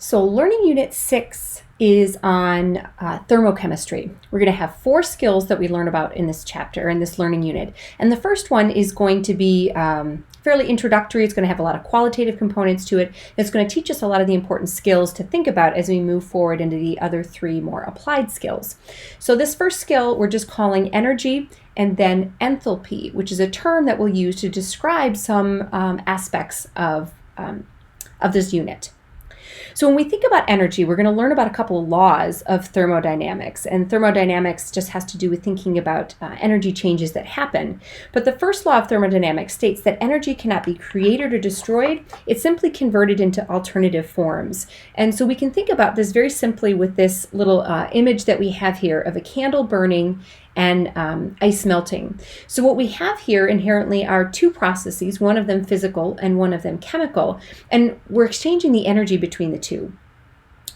So Learning Unit 6 is on thermochemistry. We're going to have 4 skills that we learn about in this chapter, in this learning unit. And the first one is going to be fairly introductory. It's going to have a lot of qualitative components to it. It's going to teach us a lot of the important skills to think about as we move forward into the other 3 more applied skills. So this first skill we're just calling energy, and then enthalpy, which is a term that we'll use to describe some aspects of this unit. So when we think about energy, we're going to learn about a couple of laws of thermodynamics, and thermodynamics just has to do with thinking about energy changes that happen. But the first law of thermodynamics states that energy cannot be created or destroyed. It's simply converted into alternative forms. And so we can think about this very simply with this little image that we have here of a candle burning and ice melting. So what we have here inherently are 2 processes, one of them physical and one of them chemical, and we're exchanging the energy between the 2.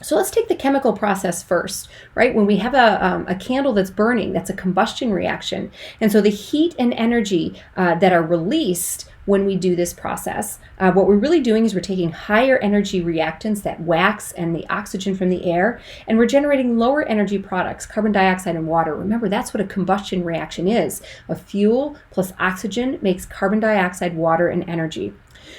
So let's take the chemical process first, right? When we have a candle that's burning, that's a combustion reaction. And so the heat and energy that are released when we do this process, what we're really doing is we're taking higher energy reactants, that wax and the oxygen from the air, and we're generating lower energy products, carbon dioxide and water. Remember, that's what a combustion reaction is. A fuel plus oxygen makes carbon dioxide, water, and energy.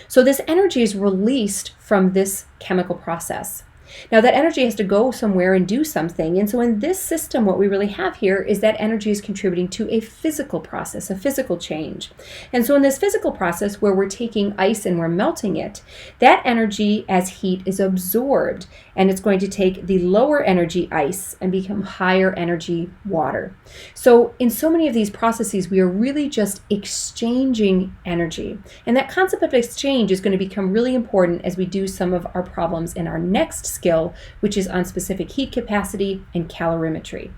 So this energy is released from this chemical process. Now that energy has to go somewhere and do something, and so in this system what we really have here is that energy is contributing to a physical process, a physical change. And so in this physical process where we're taking ice and we're melting it, that energy as heat is absorbed, and it's going to take the lower energy ice and become higher energy water. So in so many of these processes we are really just exchanging energy, and that concept of exchange is going to become really important as we do some of our problems in our next skill, which is on specific heat capacity and calorimetry.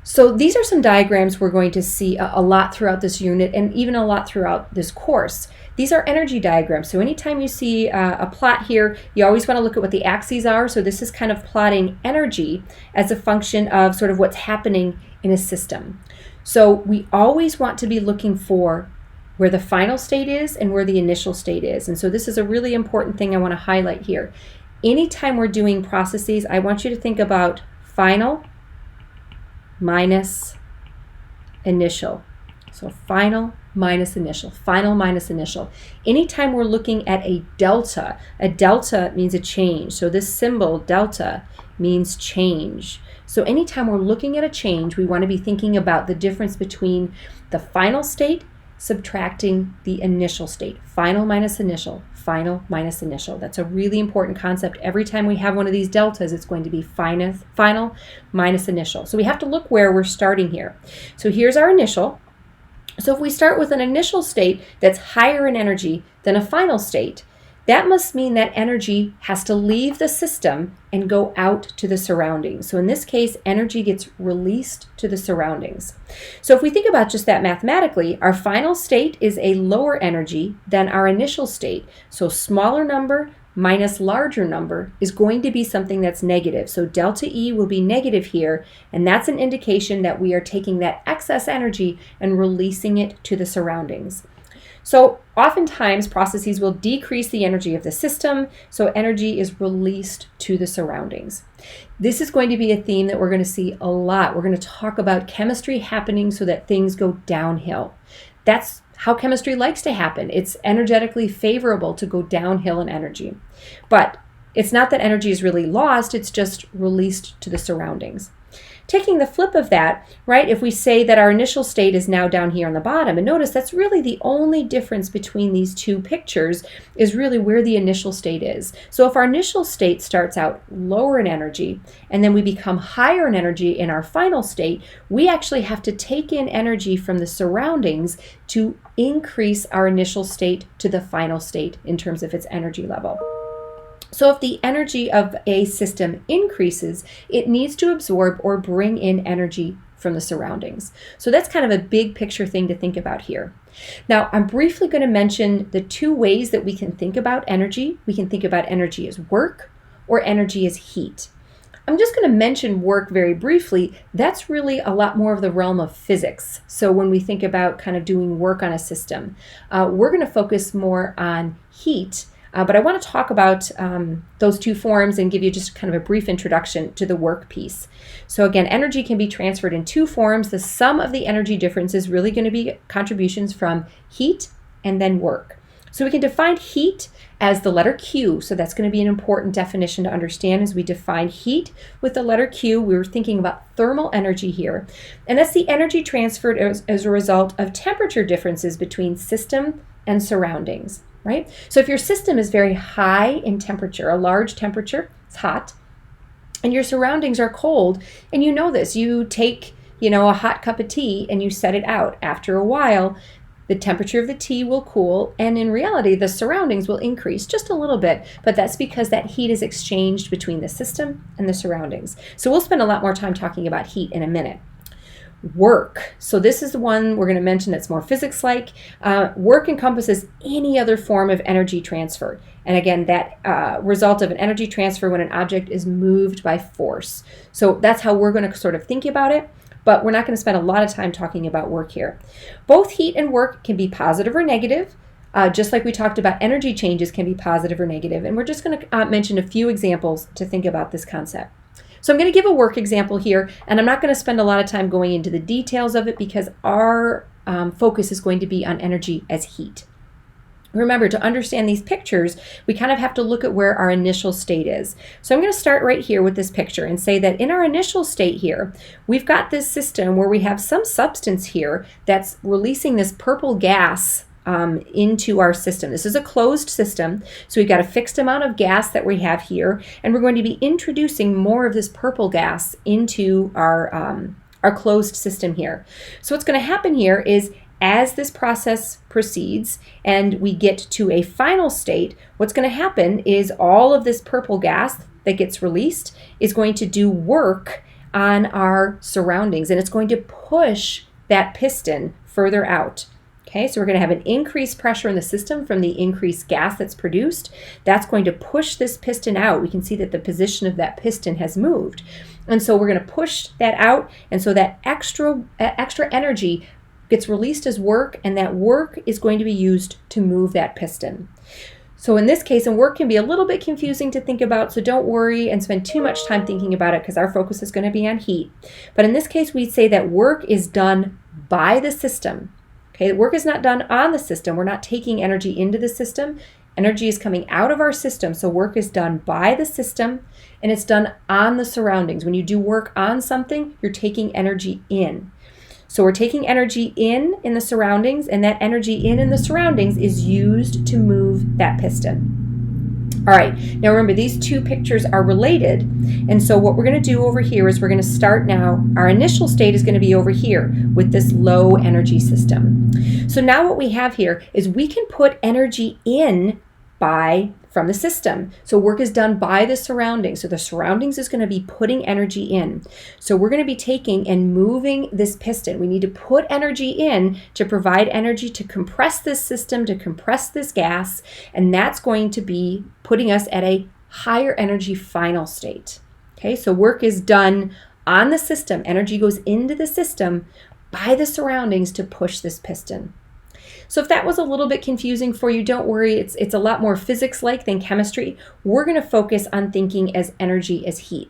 So these are some diagrams we're going to see a lot throughout this unit and even a lot throughout this course. These are energy diagrams. So anytime you see a plot here, you always want to look at what the axes are. So this is kind of plotting energy as a function of sort of what's happening in a system. So we always want to be looking for where the final state is and where the initial state is. And so this is a really important thing I want to highlight here. Anytime we're doing processes, I want you to think about final minus initial. So final minus initial, final minus initial. Anytime we're looking at a delta means a change. So this symbol delta means change. So anytime we're looking at a change, we want to be thinking about the difference between the final state subtracting the initial state. Final minus initial, final minus initial. That's a really important concept. Every time we have one of these deltas, it's going to be final minus initial. So we have to look where we're starting here. So here's our initial. So if we start with an initial state that's higher in energy than a final state, that must mean that energy has to leave the system and go out to the surroundings. So in this case, energy gets released to the surroundings. So if we think about just that mathematically, our final state is a lower energy than our initial state. So smaller number minus larger number is going to be something that's negative. So delta E will be negative here, and that's an indication that we are taking that excess energy and releasing it to the surroundings. So oftentimes processes will decrease the energy of the system, so energy is released to the surroundings. This is going to be a theme that we're going to see a lot. We're going to talk about chemistry happening so that things go downhill. That's how chemistry likes to happen. It's energetically favorable to go downhill in energy. But it's not that energy is really lost, it's just released to the surroundings. Taking the flip of that, right, if we say that our initial state is now down here on the bottom, and notice that's really the only difference between these 2 pictures is really where the initial state is. So if our initial state starts out lower in energy and then we become higher in energy in our final state, we actually have to take in energy from the surroundings to increase our initial state to the final state in terms of its energy level. So if the energy of a system increases, it needs to absorb or bring in energy from the surroundings. So that's kind of a big picture thing to think about here. Now, I'm briefly going to mention the 2 ways that we can think about energy. We can think about energy as work or energy as heat. I'm just going to mention work very briefly. That's really a lot more of the realm of physics. So when we think about kind of doing work on a system, we're going to focus more on heat But I want to talk about those two forms and give you just kind of a brief introduction to the work piece. So again, energy can be transferred in two forms. The sum of the energy difference is really going to be contributions from heat and then work. So we can define heat as the letter Q. So that's going to be an important definition to understand as we define heat with the letter Q. We were thinking about thermal energy here. And that's the energy transferred as a result of temperature differences between system and surroundings, right? So if your system is very high in temperature, a large temperature, it's hot, and your surroundings are cold, and you know this, you take, a hot cup of tea and you set it out. After a while, the temperature of the tea will cool, and in reality, the surroundings will increase just a little bit, but that's because that heat is exchanged between the system and the surroundings. So we'll spend a lot more time talking about heat in a minute. Work. So this is the one we're going to mention that's more physics-like. Work encompasses any other form of energy transfer. And again, that result of an energy transfer when an object is moved by force. So that's how we're going to sort of think about it. But we're not going to spend a lot of time talking about work here. Both heat and work can be positive or negative, just like we talked about energy changes can be positive or negative. And we're just going to mention a few examples to think about this concept. So I'm going to give a work example here, and I'm not going to spend a lot of time going into the details of it because our focus is going to be on energy as heat. Remember, to understand these pictures, we kind of have to look at where our initial state is. So I'm going to start right here with this picture and say that in our initial state here, we've got this system where we have some substance here that's releasing this purple gas into our system. This is a closed system, so we've got a fixed amount of gas that we have here, and we're going to be introducing more of this purple gas into our closed system here. So what's going to happen here is as this process proceeds and we get to a final state, what's going to happen is all of this purple gas that gets released is going to do work on our surroundings, and it's going to push that piston further out. Okay, so we're going to have an increased pressure in the system from the increased gas that's produced. That's going to push this piston out. We can see that the position of that piston has moved. And so we're going to push that out, and so that extra energy gets released as work, and that work is going to be used to move that piston. So in this case, and work can be a little bit confusing to think about, so don't worry and spend too much time thinking about it because our focus is going to be on heat. But in this case, we'd say that work is done by the system. Okay, the work is not done on the system. We're not taking energy into the system. Energy is coming out of our system, so work is done by the system, and it's done on the surroundings. When you do work on something, you're taking energy in. So we're taking energy in the surroundings, and that energy in the surroundings is used to move that piston. All right, now remember, these two pictures are related, and so what we're going to do over here is we're going to start now. Our initial state is going to be over here with this low energy system. So now what we have here is we can put energy in from the system. So work is done by the surroundings. So the surroundings is going to be putting energy in. So we're going to be taking and moving this piston. We need to put energy in to provide energy to compress this system, to compress this gas, and that's going to be putting us at a higher energy final state. Okay, so work is done on the system. Energy goes into the system by the surroundings to push this piston. So if that was a little bit confusing for you, don't worry. It's a lot more physics-like than chemistry. We're going to focus on thinking as energy as heat.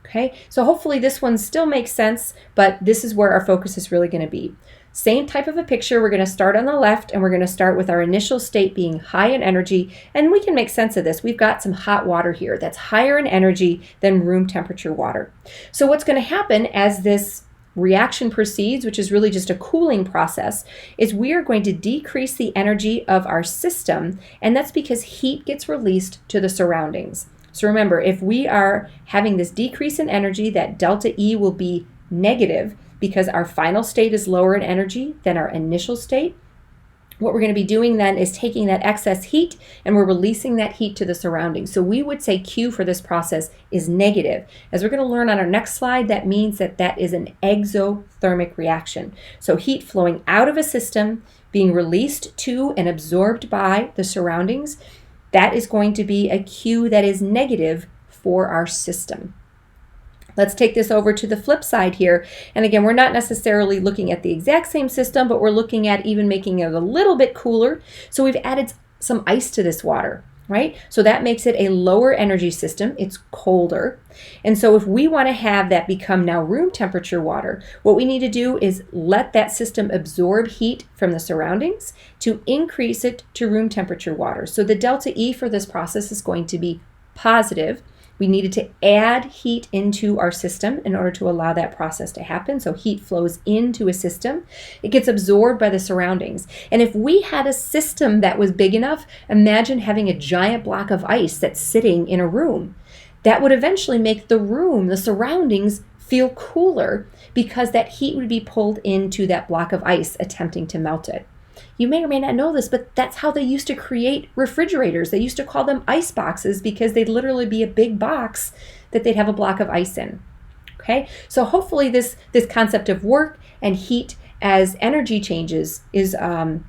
Okay, so hopefully this one still makes sense, but this is where our focus is really going to be. Same type of a picture. We're going to start on the left, and we're going to start with our initial state being high in energy, and we can make sense of this. We've got some hot water here that's higher in energy than room temperature water. So what's going to happen as this reaction proceeds, which is really just a cooling process, is we are going to decrease the energy of our system, and that's because heat gets released to the surroundings. So remember, if we are having this decrease in energy, that delta E will be negative because our final state is lower in energy than our initial state. What we're going to be doing then is taking that excess heat and we're releasing that heat to the surroundings. So we would say Q for this process is negative. As we're going to learn on our next slide, that means that that is an exothermic reaction. So heat flowing out of a system, being released to and absorbed by the surroundings, that is going to be a Q that is negative for our system. Let's take this over to the flip side here. And again, we're not necessarily looking at the exact same system, but we're looking at even making it a little bit cooler. So we've added some ice to this water. right? So that makes it a lower energy system. It's colder. And so if we want to have that become now room temperature water, what we need to do is let that system absorb heat from the surroundings to increase it to room temperature water. So the delta E for this process is going to be positive. We needed to add heat into our system in order to allow that process to happen. So heat flows into a system. It gets absorbed by the surroundings. And if we had a system that was big enough, imagine having a giant block of ice that's sitting in a room. That would eventually make the room, the surroundings, feel cooler because that heat would be pulled into that block of ice attempting to melt it. You may or may not know this, but that's how they used to create refrigerators. They used to call them ice boxes because they'd literally be a big box that they'd have a block of ice in. Okay, so hopefully this concept of work and heat as energy changes is in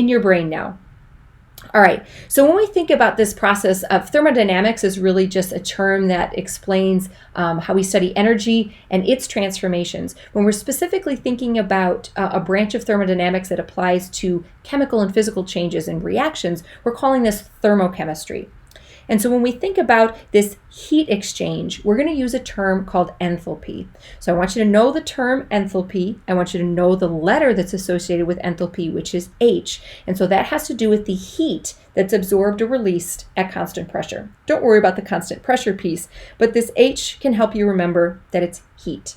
your brain now. All right, so when we think about this process of thermodynamics is really just a term that explains how we study energy and its transformations. When we're specifically thinking about a branch of thermodynamics that applies to chemical and physical changes and reactions, we're calling this thermochemistry. And so when we think about this heat exchange, we're going to use a term called enthalpy. So I want you to know the term enthalpy. I want you to know the letter that's associated with enthalpy, which is H. And so that has to do with the heat that's absorbed or released at constant pressure. Don't worry about the constant pressure piece, but this H can help you remember that it's heat.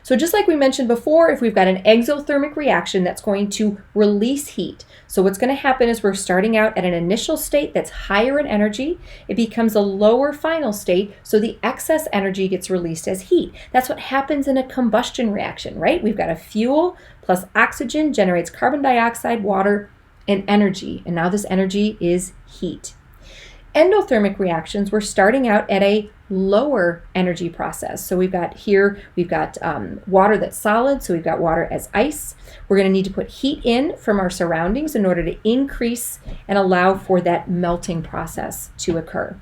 So just like we mentioned before, if we've got an exothermic reaction, that's going to release heat. So what's going to happen is we're starting out at an initial state that's higher in energy. It becomes a lower final state, so the excess energy gets released as heat. That's what happens in a combustion reaction, right? We've got a fuel plus oxygen generates carbon dioxide, water, and energy. And now this energy is heat. Endothermic reactions, we're starting out at a lower energy process. So we've got water that's solid, so we've got water as ice. We're going to need to put heat in from our surroundings in order to increase and allow for that melting process to occur.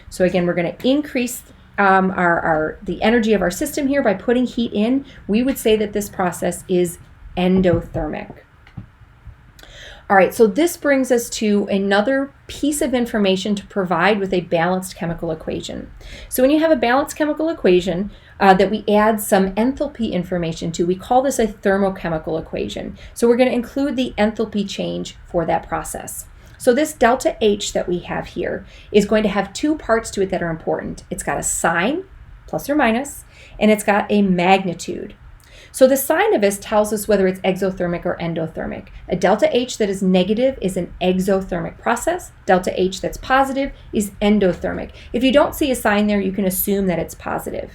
So again, we're going to increase the energy of our system here by putting heat in. We would say that this process is endothermic. All right, so this brings us to another piece of information to provide with a balanced chemical equation. So when you have a balanced chemical equation that we add some enthalpy information to, we call this a thermochemical equation. So we're going to include the enthalpy change for that process. So this delta H that we have here is going to have two parts to it that are important. It's got a sign, plus or minus, and it's got a magnitude. So the sign of this tells us whether it's exothermic or endothermic. A delta H that is negative is an exothermic process. Delta H that's positive is endothermic. If you don't see a sign there, you can assume that it's positive.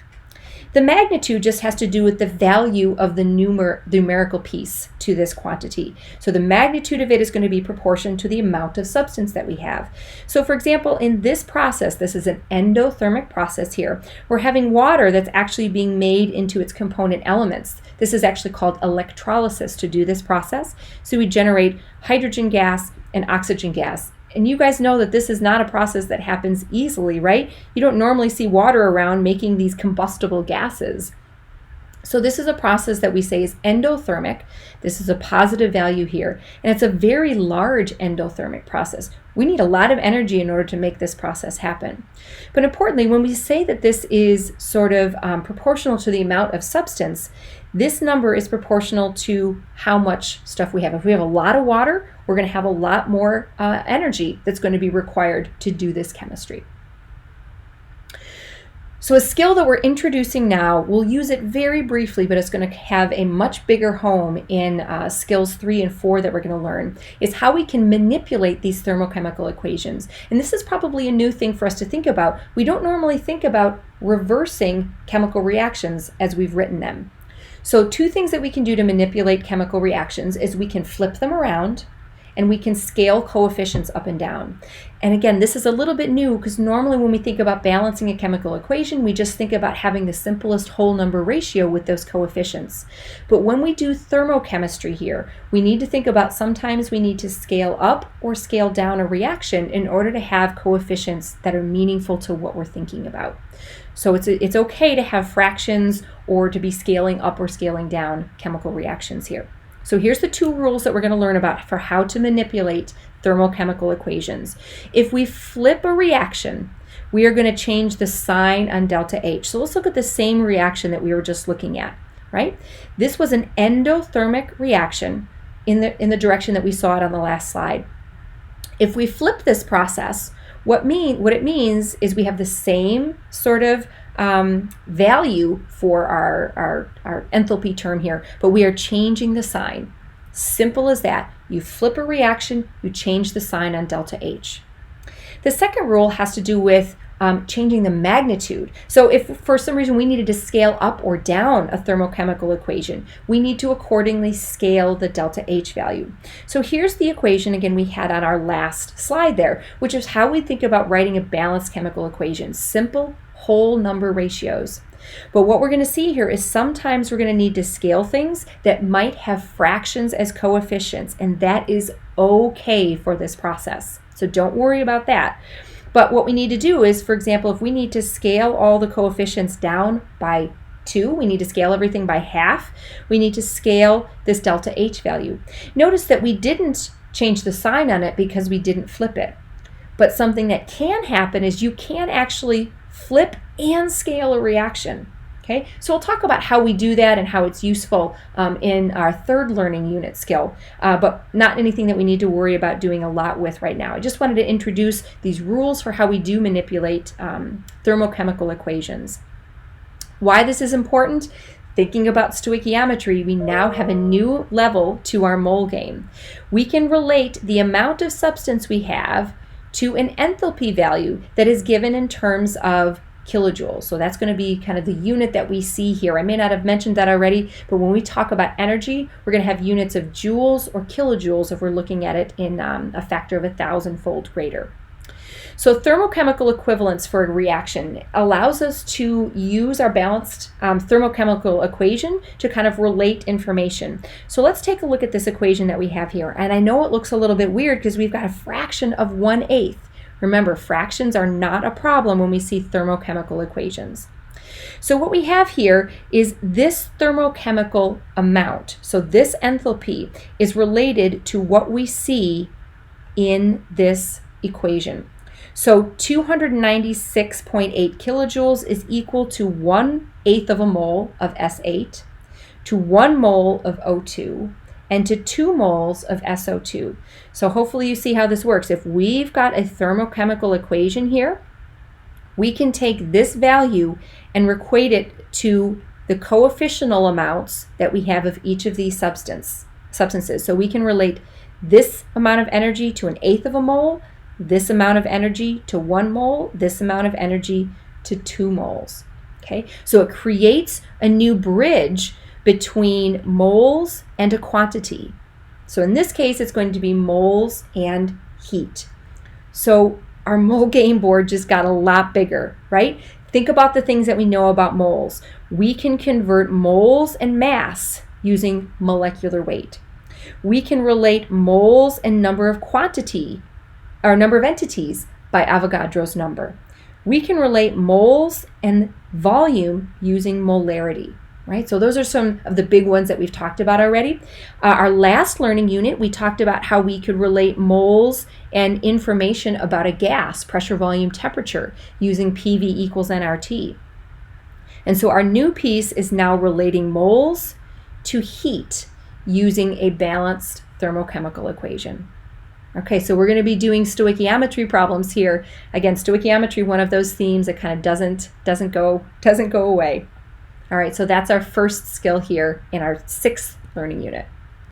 The magnitude just has to do with the value of the numerical piece to this quantity. So the magnitude of it is going to be proportional to the amount of substance that we have. So for example, in this process, this is an endothermic process here. We're having water that's actually being made into its component elements. This is actually called electrolysis to do this process. So we generate hydrogen gas and oxygen gas. And you guys know that this is not a process that happens easily, right? You don't normally see water around making these combustible gases. So this is a process that we say is endothermic. This is a positive value here. And it's a very large endothermic process. We need a lot of energy in order to make this process happen. But importantly, when we say that this is sort of proportional to the amount of substance, this number is proportional to how much stuff we have. If we have a lot of water, we're going to have a lot more energy that's going to be required to do this chemistry. So a skill that we're introducing now, we'll use it very briefly, but it's going to have a much bigger home in skills 3 and 4 that we're going to learn, is how we can manipulate these thermochemical equations. And this is probably a new thing for us to think about. We don't normally think about reversing chemical reactions as we've written them. So two things that we can do to manipulate chemical reactions is we can flip them around and we can scale coefficients up and down. And again, this is a little bit new because normally when we think about balancing a chemical equation, we just think about having the simplest whole number ratio with those coefficients. But when we do thermochemistry here, we need to think about sometimes we need to scale up or scale down a reaction in order to have coefficients that are meaningful to what we're thinking about. So it's okay to have fractions or to be scaling up or scaling down chemical reactions here. So here's the two rules that we're going to learn about for how to manipulate thermochemical equations. If we flip a reaction, we are going to change the sign on delta H. So let's look at the same reaction that we were just looking at, right? This was an endothermic reaction in the direction that we saw it on the last slide. If we flip this process, what it means is we have the same sort of value for our enthalpy term here, but we are changing the sign. Simple as that. You flip a reaction, you change the sign on delta H. The second rule has to do with changing the magnitude. So if for some reason we needed to scale up or down a thermochemical equation, we need to accordingly scale the delta H value. So here's the equation again we had on our last slide there, which is how we think about writing a balanced chemical equation. Simple whole number ratios. But what we're going to see here is sometimes we're going to need to scale things that might have fractions as coefficients, and that is okay for this process. So don't worry about that. But what we need to do is, for example, if we need to scale all the coefficients down by 2, we need to scale everything by half, we need to scale this delta H value. Notice that we didn't change the sign on it because we didn't flip it. But something that can happen is you can actually flip and scale a reaction. Okay, so we'll talk about how we do that and how it's useful in our third learning unit skill, but not anything that we need to worry about doing a lot with right now. I just wanted to introduce these rules for how we do manipulate thermochemical equations. Why this is important? Thinking about stoichiometry, we now have a new level to our mole game. We can relate the amount of substance we have to an enthalpy value that is given in terms of kilojoules. So that's going to be kind of the unit that we see here. I may not have mentioned that already, but when we talk about energy, we're going to have units of joules or kilojoules if we're looking at it in a factor of 1,000-fold greater. So thermochemical equivalence for a reaction allows us to use our balanced thermochemical equation to kind of relate information. So let's take a look at this equation that we have here. And I know it looks a little bit weird because we've got a fraction of 1/8. Remember, fractions are not a problem when we see thermochemical equations. So what we have here is this thermochemical amount. So this enthalpy is related to what we see in this equation. So 296.8 kilojoules is equal to 1/8 of a mole of S8, to 1 mole of O2, and to 2 moles of SO2. So hopefully you see how this works. If we've got a thermochemical equation here, we can take this value and equate it to the coefficiental amounts that we have of each of these substances. So we can relate this amount of energy to 1/8 of a mole, this amount of energy to 1 mole, this amount of energy to 2 moles. Okay, so it creates a new bridge between moles and a quantity. So in this case, it's going to be moles and heat. So our mole game board just got a lot bigger, right? Think about the things that we know about moles. We can convert moles and mass using molecular weight. We can relate moles and number of entities by Avogadro's number. We can relate moles and volume using molarity. Right? So those are some of the big ones that we've talked about already. Our last learning unit, we talked about how we could relate moles and information about a gas, pressure, volume, temperature, using PV equals nRT. And so our new piece is now relating moles to heat using a balanced thermochemical equation. Okay, so we're going to be doing stoichiometry problems here. Again, stoichiometry, one of those themes that kind of doesn't go away. All right, so that's our first skill here in our 6th learning unit.